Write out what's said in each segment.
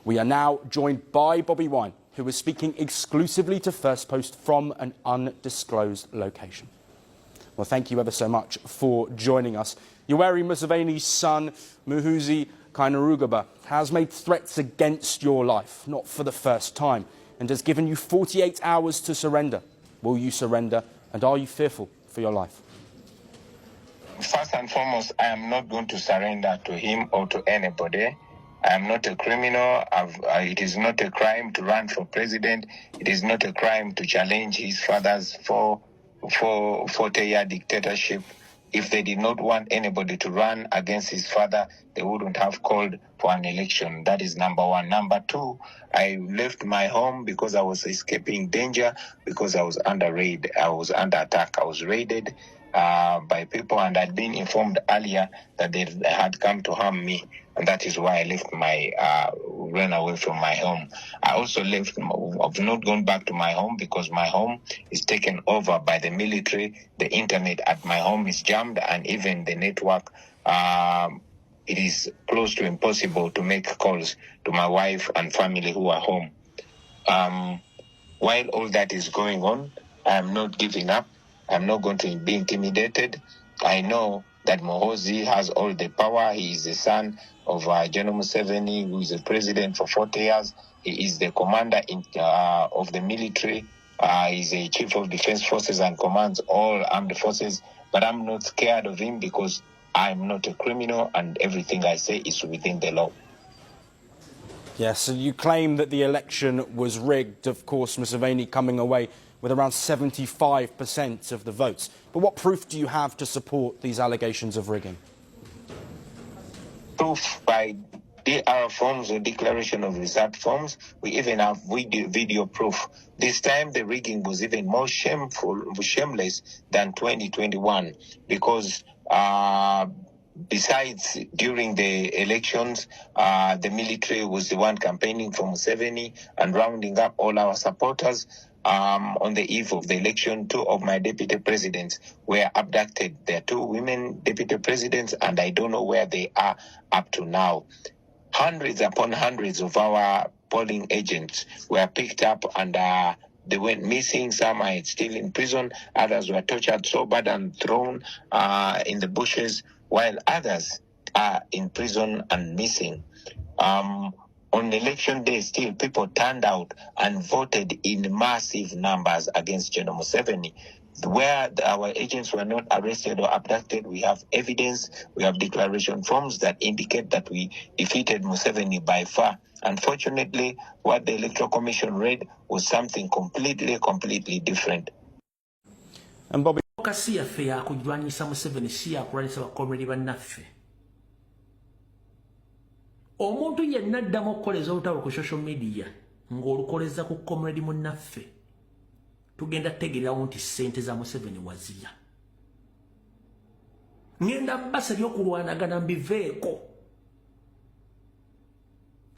We are now joined by Bobi Wine, who is speaking exclusively to First Post from an undisclosed location. Well, thank you ever so much for joining us. Yoweri Museveni's son, Muhoozi has made threats against your life, not for the first time, and has given you 48 hours to surrender. Will you surrender, and are you fearful for your life? First and foremost, I am not going to surrender to him or to anybody. I am not a criminal. It is not a crime to run for president. It is not a crime to challenge his father's 40-year dictatorship. If they did not want anybody to run against his father, they wouldn't have called for an election. That is number one. Number two, I left my home because I was escaping danger, because I was under raid. I was under attack. I was raided by people, and I'd been informed earlier that they had come to harm me, and that is why I left ran away from my home. I also I've not gone back to my home because my home is taken over by the military. The internet at my home is jammed, and even the network, it is close to impossible to make calls to my wife and family who are home. While all that is going on, I am not giving up. I'm not going to be intimidated. I know that muhoozi has all the power. He is the son of General Museveni, who is the president for 40 years. He is the commander of the military. He is the chief of defense forces and commands all armed forces. But I'm not scared of him because I'm not a criminal, and everything I say is within the law. Yes, so you claim that the election was rigged, of course, Museveni coming away with around 75% of the votes. But what proof do you have to support these allegations of rigging? Proof by DR forms or declaration of result forms. We even have video proof. This time the rigging was even more shameless than 2021 because besides, during the elections, the military was the one campaigning for Museveni and rounding up all our supporters. On the eve of the election, 2 of my deputy presidents were abducted. There are 2 women deputy presidents, and I don't know where they are up to now. Hundreds upon hundreds of our polling agents were picked up, and they went missing. Some are still in prison. Others were tortured so bad and thrown in the bushes, while others are in prison and missing. On election day, still people turned out and voted in massive numbers against General Museveni. Where our agents were not arrested or abducted, we have evidence, we have declaration forms that indicate that we defeated Museveni by far. Unfortunately, what the Electoral Commission read was something completely different. And Bobby, omuntu yenna addamu okukoleza olutalo ku social media ng'olukoleza ku comrade munnaffe tugenda tutegeerawo nti ssente za Museveni wazirya. Ngenda basa by'okulwanagana mbiveeko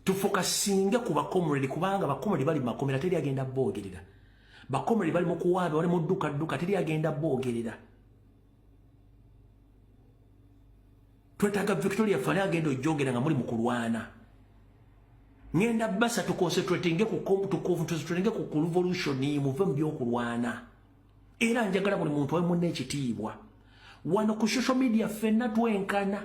tufokasinge ku bakomrade kubanga bakomrade bali makomera teri agenda boogerera. Bakomrade bali mu kuwaaba bali mu dduka teri agenda boogerera. Twetaaga Victoria fane agenda ojjogera nga muli mu kulwana. Ngenda basa tuconcentratinge ku revolution muve mu by'okulwana. Era njagala buli muntu wamu n'ekitiibwa. Wano ku social media ffenna twenkana.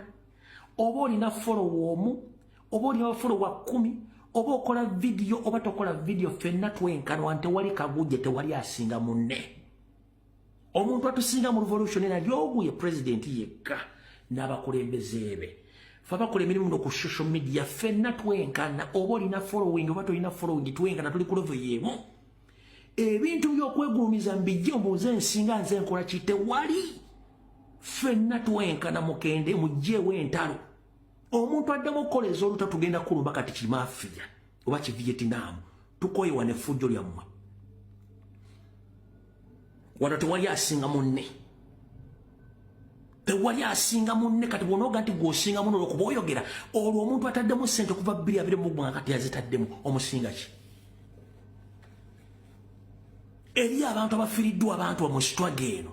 Oba olina follow omu, oba olina follow 10, oba okola video oba tokola video, ffenna twenkana wante wali kagujje tewali asinga munne. Omuntu atusinga mu revolution era ly'oguye president yekka. N'abakulembeze be fabakola emirimu no ku social media ffenna twenkana oba olina following oba tolina following twenkana tuli ku level y'emu. Ebintu by'okwegulumiza mbijje ombuuze ensinga nze nkola ki tewali. Ffenna twenkana mukende mugjeewo entalo. Omuntu addamu okukoleza oluta tugenda kulumba kati kimaafiya oba kivietinamu tukoyewa n'effujjo lyammwe. Wano tewali asinga munne. Tewali asinga munne kati bw'onooga nti gw'osinga munne olwokuba oyogera olwo omuntu ataddemu ssente okuva 2 kati yazitaddemu omusinga ki? Eri abantu abafiiriddwa abantu mu struggle eno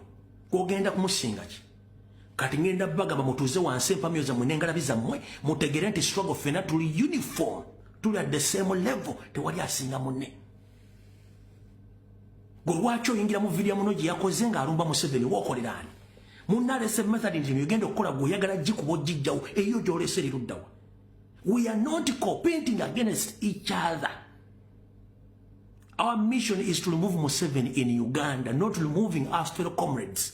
kw'ogenda kumusinga ki? Kati ngenda bagamba mutuuze wansi empamyo zammwe n'engalabi zammwe mutegere nti struggle ffenna tuli uniform tuli at the same level tewali asinga munne. Gwe lwaki oyingira mu video muno gye yakoze ng'alumba Museveni w'okolera ani? Munnalese methodism yogenda okukola gwe oyagala gikuba ogijjawo eyo gy'olese eruddawa. We are not competing against each other. Our mission is to remove Museveni in Uganda, not removing our fellow comrades.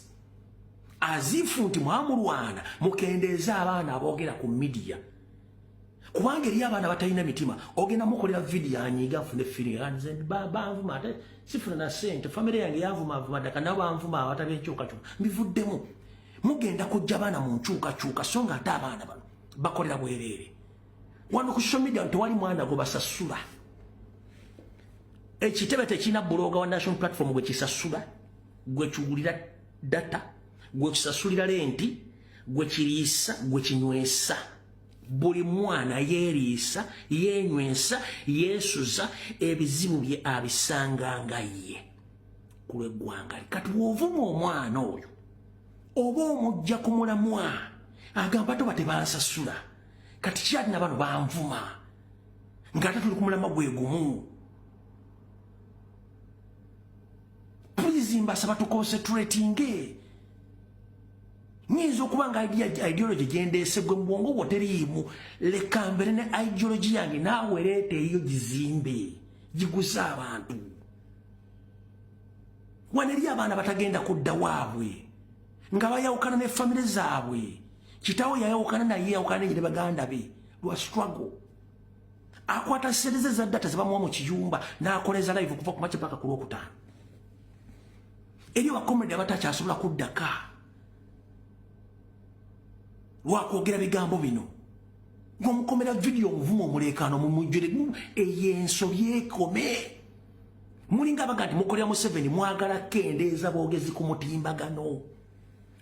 As if nti mwamulwana mukendeeza abaana aboogera ku media. Kubanga eri abaana batalina mitima ogenda mukolera video anyiga afune firiganze banvuma ate sifuna na sente family yange yavuma ddaka nabo banvuma abatabye enkyukakyuka mbivuddemu. Mugenda kujja baana mu nkyukakyuka so nga ate abaana bano bakolera bwereere. Wano ku social media tewali mwana gwe basasula. Ekitebe tekina bloga wa national platform gwe kisasula, gwe kigulira data, gwe kisasulira lenti, gwe kiriisa, gwe kinywesa. Buli mwana yeeriisa, yenywesa, yeesuza ebizibu bye abisanga nga ye. Ku lw'eggwanga kati bw'ovuma omwana oyo oba omujja ku mulamwa agamba to batebansasula kati kyali na bano banvuma ng'ate tuli ku mulamwa gwe gumu. Please mbasaba tuconcentratinge. Nyinza okuba nga ideology gyendeese gwe mbwongo bwoteriimu leka mbere ne ideology yange naawe leeta eyo gizimbe giguze abantu. Wano eri abaana batagenda kudda waabwe nga bayawukana ne famire zaabwe. Kitawo yayawukana naye yawukana ne baganda be lwa struggle. Akwata sereze za data zibamuwa mu kiyumba n'akoleza live kuva ku makya paka ku Lwokutaano. Eri abakomedi abatakyasobola kuddaka lwakwogera bigambo bino ng'omukomera video omuvumo omuleekaano mumujjire eyensobye ekome. Mulinga abaga nti mukolera Museveni mwagala kendeeza boogezi ku mutimbagano.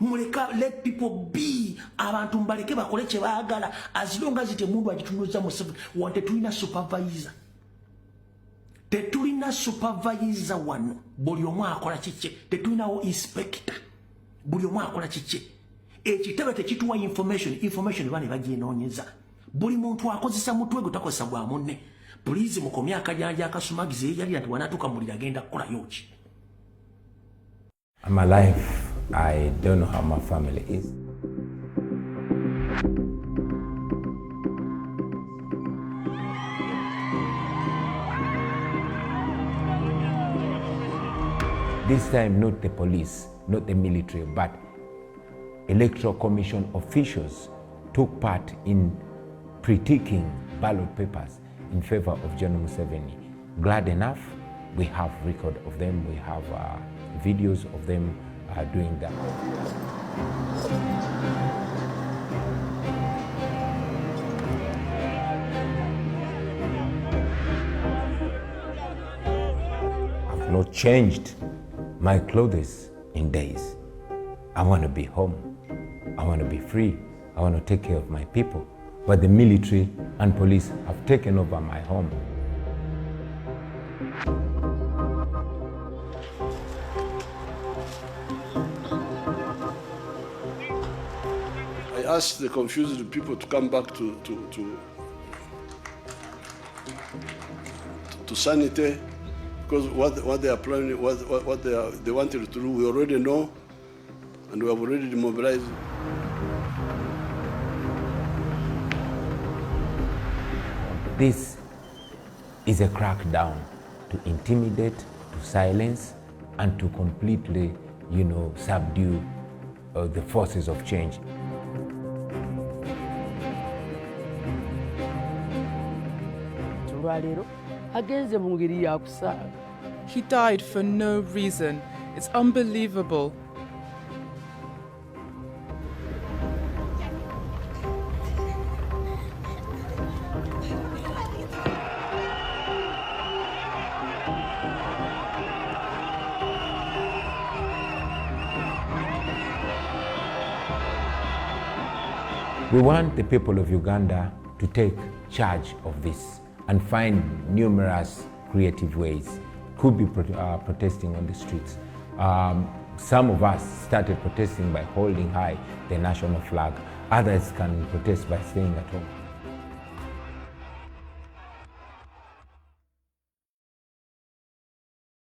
Muleka let people be. Abantu mbaleke bakole kye baagala as long as temundu agitunuza Museveni. Wante tulina supervisor. Tetulina supervisor wano. Buli omu akola kikye. Tetulinawo inspector. Buli omu akola kikye. Ekitebe tekituwa information bane bagyenoonyeza. Buli muntu akozesa mutwe gwe takozesa gwa munne. Please mukomye akajanja akasumagize yali ati wanatuka mulira agenda kukolayo ki. I'm alive. I don't know how my family is. This time not the police, not the military, but Electoral Commission officials took part in critiquing ballot papers in favor of General Museveni. Glad enough, we have record of them, we have videos of them doing that. I've not changed my clothes in days. I want to be home. I want to be free. I want to take care of my people. But the military and police have taken over my home. I asked the confused people to come back to sanity, because what they are planning, what they wanted to do, we already know, and we have already demobilized. This is a crackdown to intimidate, to silence, and to completely, subdue the forces of change. He died for no reason. It's unbelievable. We want the people of Uganda to take charge of this and find numerous creative ways. Could be protesting on the streets. Some of us started protesting by holding high the national flag. Others can protest by staying at home.